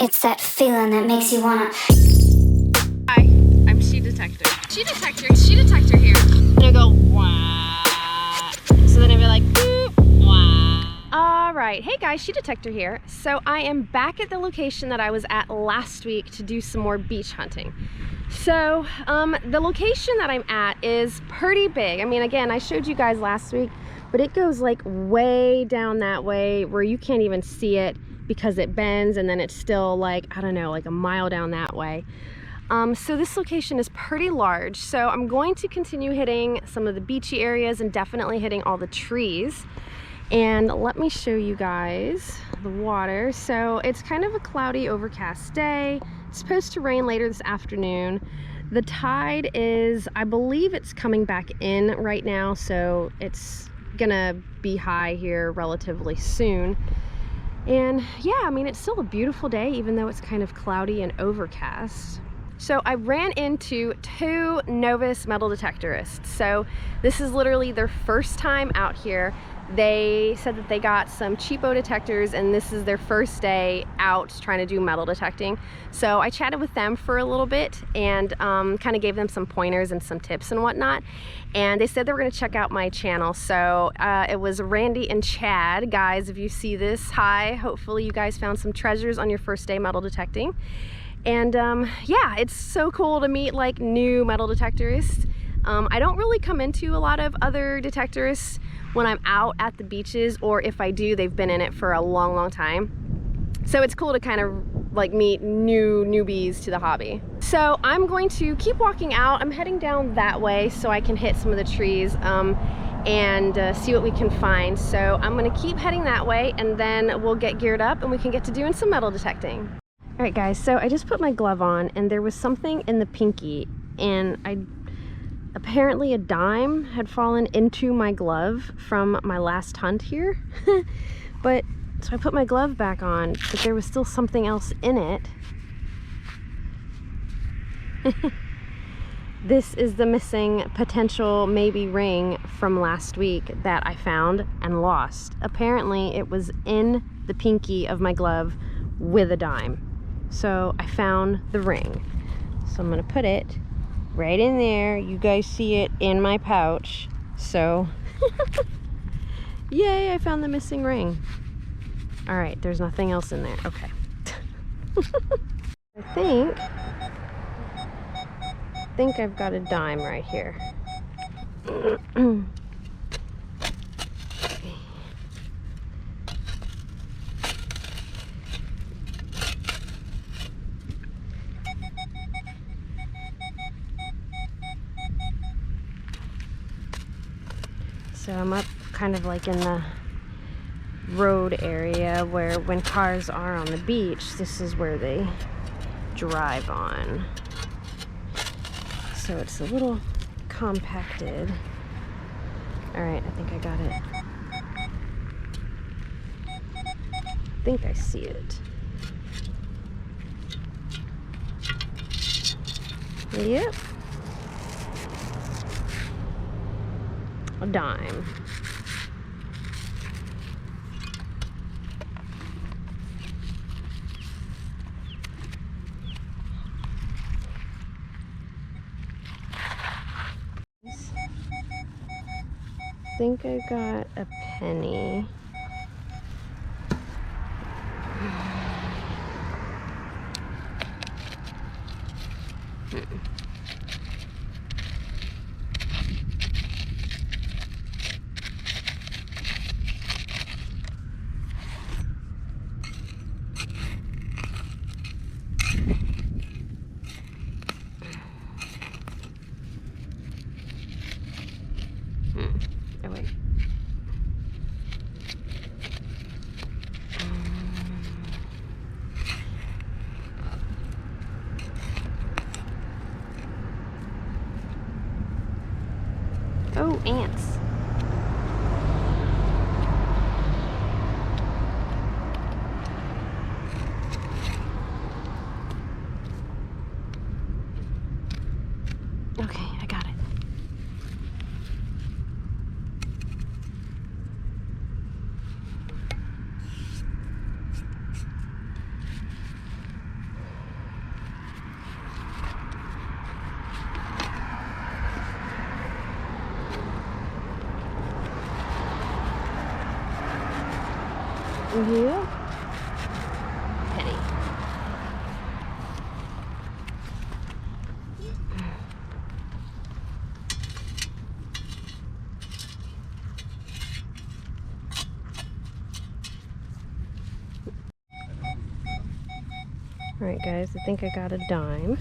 It's that feeling that makes you wanna... Hi, I'm She Detector. She Detector here. And I go, wah. So then I'd be like, boop, wah. Alright, hey guys, She Detector here. So I am back at the location that I was at last week to do some more beach hunting. So, the location that I'm at is pretty big. I mean, again, I showed you guys last week, but it goes like way down that way where you can't even see it because it bends, and then it's still like, I don't know, like a mile down that way. So this location is pretty large. So I'm going to continue hitting some of the beachy areas and definitely hitting all the trees. And let me show you guys the water. So it's kind of a cloudy, overcast day. It's supposed to rain later this afternoon. The tide is, I believe it's coming back in right now, so it's gonna be high here relatively soon. And yeah, I mean, it's still a beautiful day, even though it's kind of cloudy and overcast. So I ran into two novice metal detectorists. So this is literally their first time out here. They said that they got some cheapo detectors and this is their first day out trying to do metal detecting. So I chatted with them for a little bit and kind of gave them some pointers and some tips and whatnot. And they said they were going to check out my channel. So it was Randy and Chad. Guys, if you see this, hi. Hopefully you guys found some treasures on your first day metal detecting. And yeah, it's so cool to meet like new metal detectorists. I don't really come into a lot of other detectorists when I'm out at the beaches, or if I do, they've been in it for a long time. So it's cool to kind of like meet newbies to the hobby. So I'm going to keep walking out. I'm heading down that way so I can hit some of the trees and see what we can find. So I'm gonna keep heading that way and then we'll get geared up and we can get to doing some metal detecting. All right guys, so I just put my glove on and there was something in the pinky, and apparently a dime had fallen into my glove from my last hunt here. But so I put my glove back on, but there was still something else in it. This is the missing potential maybe ring from last week that I found and lost. Apparently it was in the pinky of my glove with a dime. So I found the ring. So I'm gonna put it right in there. You guys see it in my pouch. So yay, I found the missing ring. All right, there's nothing else in there. Okay. I think I've got a dime right here. So I'm up kind of like in the road area where when cars are on the beach, this is where they drive on. So it's a little compacted. All right, I think I got it. I think I see it. Yep. A dime. I think I got a penny. Oh wait. Oh, ants. Okay, I got it. Yep. Penny. Alright guys, I think I got a dime.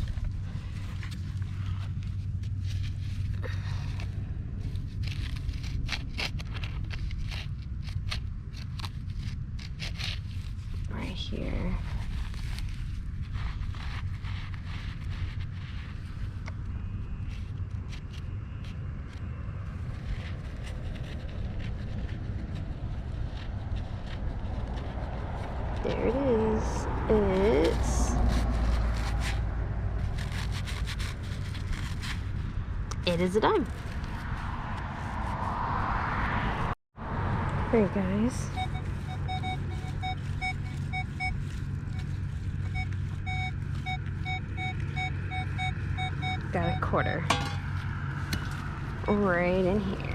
Right here. There it is. It is a dime. Alright guys. Got a quarter. Right in here.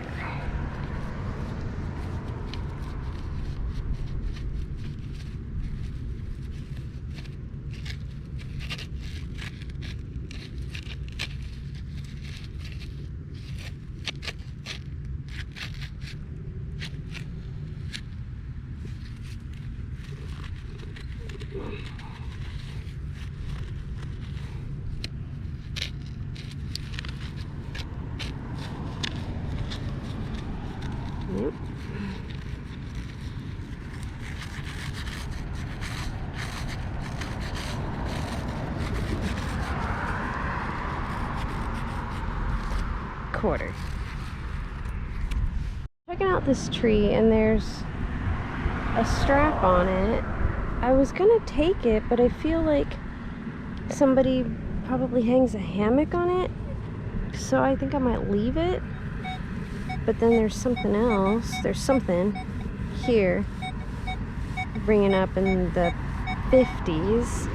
Yep. Quarter. Checking out this tree and there's a strap on it. I was gonna take it, but I feel like somebody probably hangs a hammock on it, so I think I might leave it. But then there's something else. There's something here bringing up in the 50s.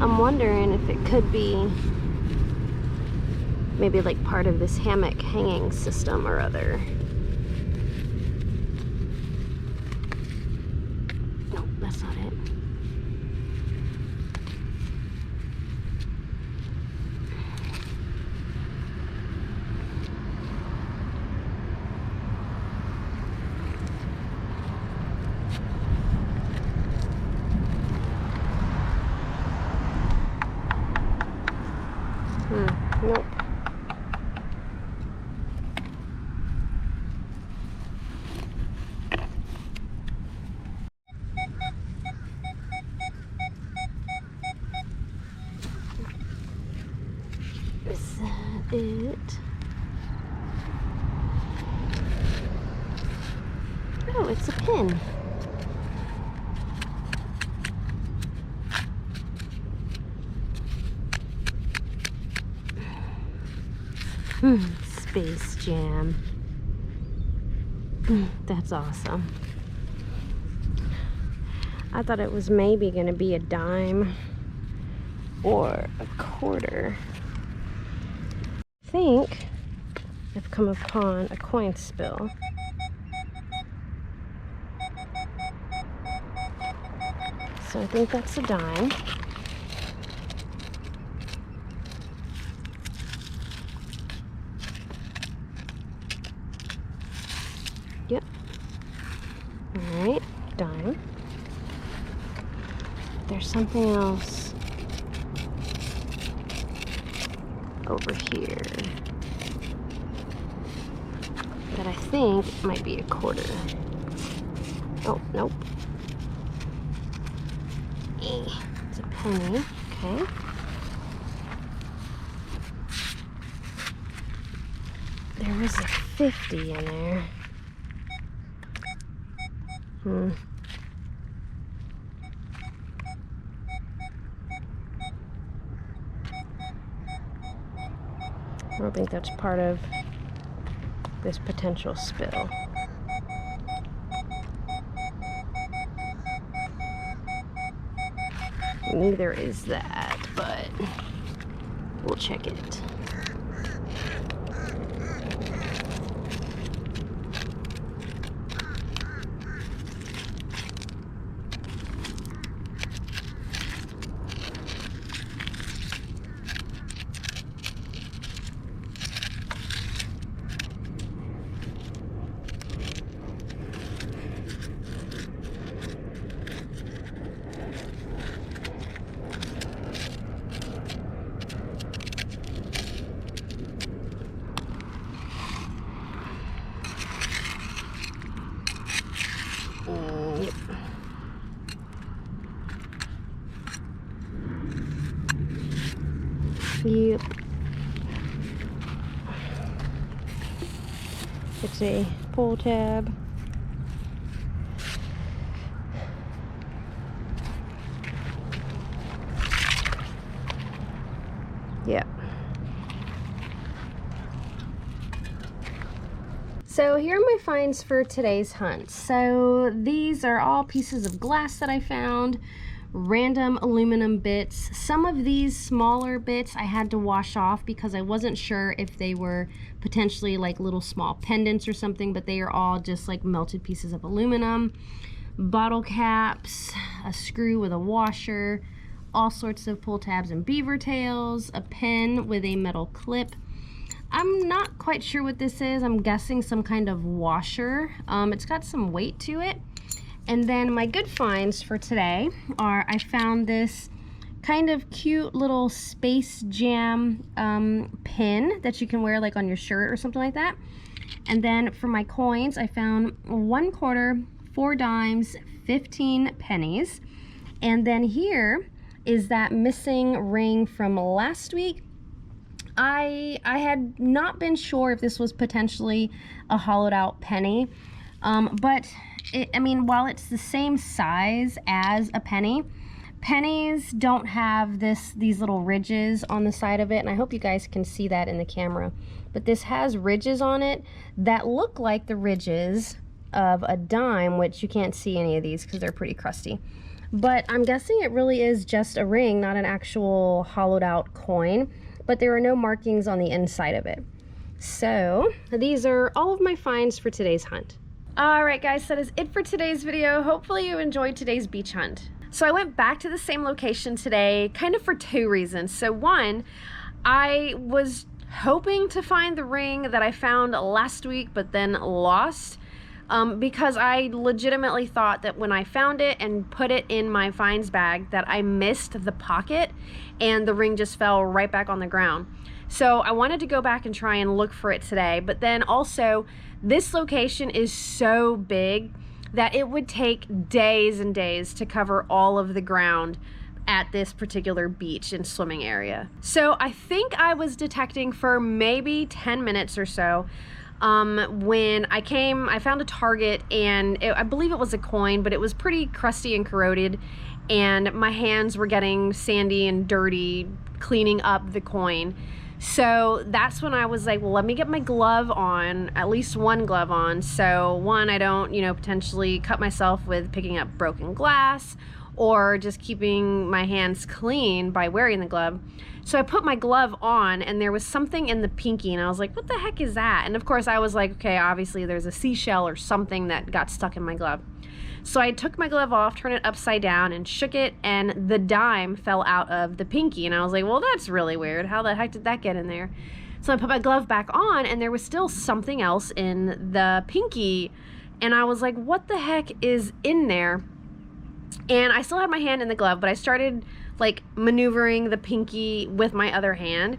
I'm wondering if it could be maybe like part of this hammock hanging system or other. Nope, that's not it. Nope. Is that it? Oh, it's a pin. Space Jam. That's awesome. I thought it was maybe going to be a dime or a quarter. I think I've come upon a coin spill. So I think that's a dime. Yep. Alright, dime. There's something else over here that I think might be a quarter. Oh, nope. It's a penny. Okay. There was a 50 in there. I don't think that's part of this potential spill. Neither is that, but we'll check it. Yep. It's a pull tab. Yep. So here are my finds for today's hunt. So these are all pieces of glass that I found, random aluminum bits. Some of these smaller bits I had to wash off because I wasn't sure if they were potentially like little small pendants or something, but they are all just like melted pieces of aluminum. Bottle caps, a screw with a washer, all sorts of pull tabs and beaver tails, a pen with a metal clip. I'm not quite sure what this is. I'm guessing some kind of washer. It's got some weight to it. And then my good finds for today are, I found this kind of cute little Space Jam pin that you can wear like on your shirt or something like that. And then for my coins, I found 1 quarter, 4 dimes, 15 pennies. And then here is that missing ring from last week. I had not been sure if this was potentially a hollowed out penny, but I mean, while it's the same size as a penny, pennies don't have these little ridges on the side of it, and I hope you guys can see that in the camera, but this has ridges on it that look like the ridges of a dime, which you can't see any of these because they're pretty crusty. But I'm guessing it really is just a ring, not an actual hollowed out coin. But there are no markings on the inside of it. So these are all of my finds for today's hunt. All right, guys, that is it for today's video. Hopefully you enjoyed today's beach hunt. So I went back to the same location today, kind of for 2 reasons. So one, I was hoping to find the ring that I found last week, but then lost. Because I legitimately thought that when I found it and put it in my finds bag that I missed the pocket and the ring just fell right back on the ground. So I wanted to go back and try and look for it today, but then also this location is so big that it would take days and days to cover all of the ground at this particular beach and swimming area. So I think I was detecting for maybe 10 minutes or so. When I found a target, and I believe it was a coin, but it was pretty crusty and corroded, and my hands were getting sandy and dirty cleaning up the coin. So that's when I was like, well, let me get my glove on, at least one glove on, so one, I don't, you know, potentially cut myself with picking up broken glass or just keeping my hands clean by wearing the glove. So I put my glove on, and there was something in the pinky, and I was like, what the heck is that? And of course I was like, okay, obviously there's a seashell or something that got stuck in my glove. So I took my glove off, turned it upside down, and shook it, and the dime fell out of the pinky. And I was like, well, that's really weird. How the heck did that get in there? So I put my glove back on, and there was still something else in the pinky. And I was like, what the heck is in there? And I still had my hand in the glove, but I started like maneuvering the pinky with my other hand,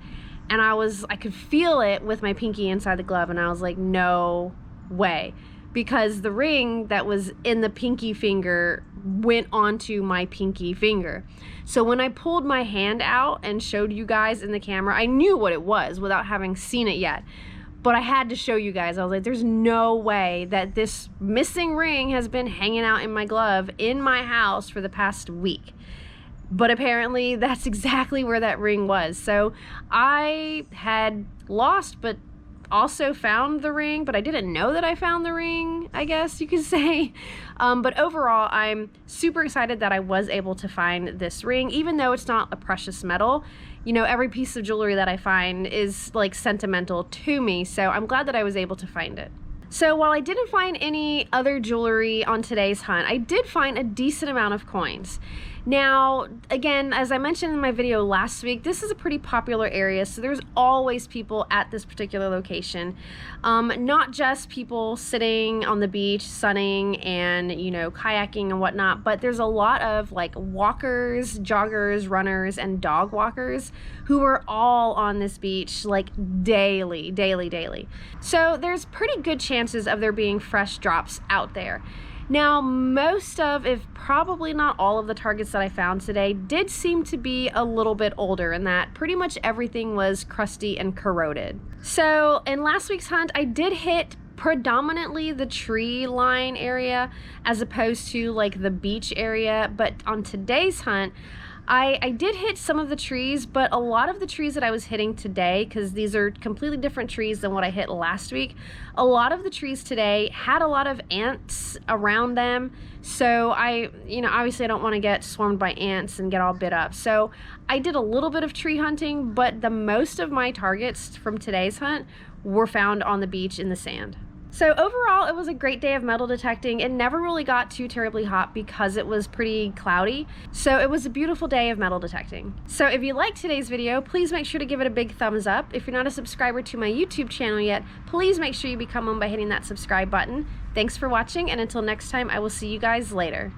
and I could feel it with my pinky inside the glove, and I was like, no way, because the ring that was in the pinky finger went onto my pinky finger. So when I pulled my hand out and showed you guys in the camera, I knew what it was without having seen it yet. But I had to show you guys. I was like, there's no way that this missing ring has been hanging out in my glove in my house for the past week. But apparently that's exactly where that ring was. So I had lost, but also found the ring, but I didn't know that I found the ring, I guess you could say. But overall, I'm super excited that I was able to find this ring, even though it's not a precious metal. You know, every piece of jewelry that I find is like sentimental to me, so I'm glad that I was able to find it. So while I didn't find any other jewelry on today's hunt, I did find a decent amount of coins. Now, again, as I mentioned in my video last week, this is a pretty popular area, so there's always people at this particular location. Not just people sitting on the beach, sunning and, you know, kayaking and whatnot, but there's a lot of like walkers, joggers, runners, and dog walkers who are all on this beach like daily. So there's pretty good chances of there being fresh drops out there. Now, most of, if probably not all of the targets that I found today did seem to be a little bit older, in that pretty much everything was crusty and corroded. So in last week's hunt, I did hit predominantly the tree line area as opposed to like the beach area, but on today's hunt, I did hit some of the trees, but a lot of the trees that I was hitting today, because these are completely different trees than what I hit last week, a lot of the trees today had a lot of ants around them. So obviously I don't want to get swarmed by ants and get all bit up. So I did a little bit of tree hunting, but the most of my targets from today's hunt were found on the beach in the sand. So overall, it was a great day of metal detecting. It never really got too terribly hot because it was pretty cloudy. So it was a beautiful day of metal detecting. So if you liked today's video, please make sure to give it a big thumbs up. If you're not a subscriber to my YouTube channel yet, please make sure you become one by hitting that subscribe button. Thanks for watching, and until next time, I will see you guys later.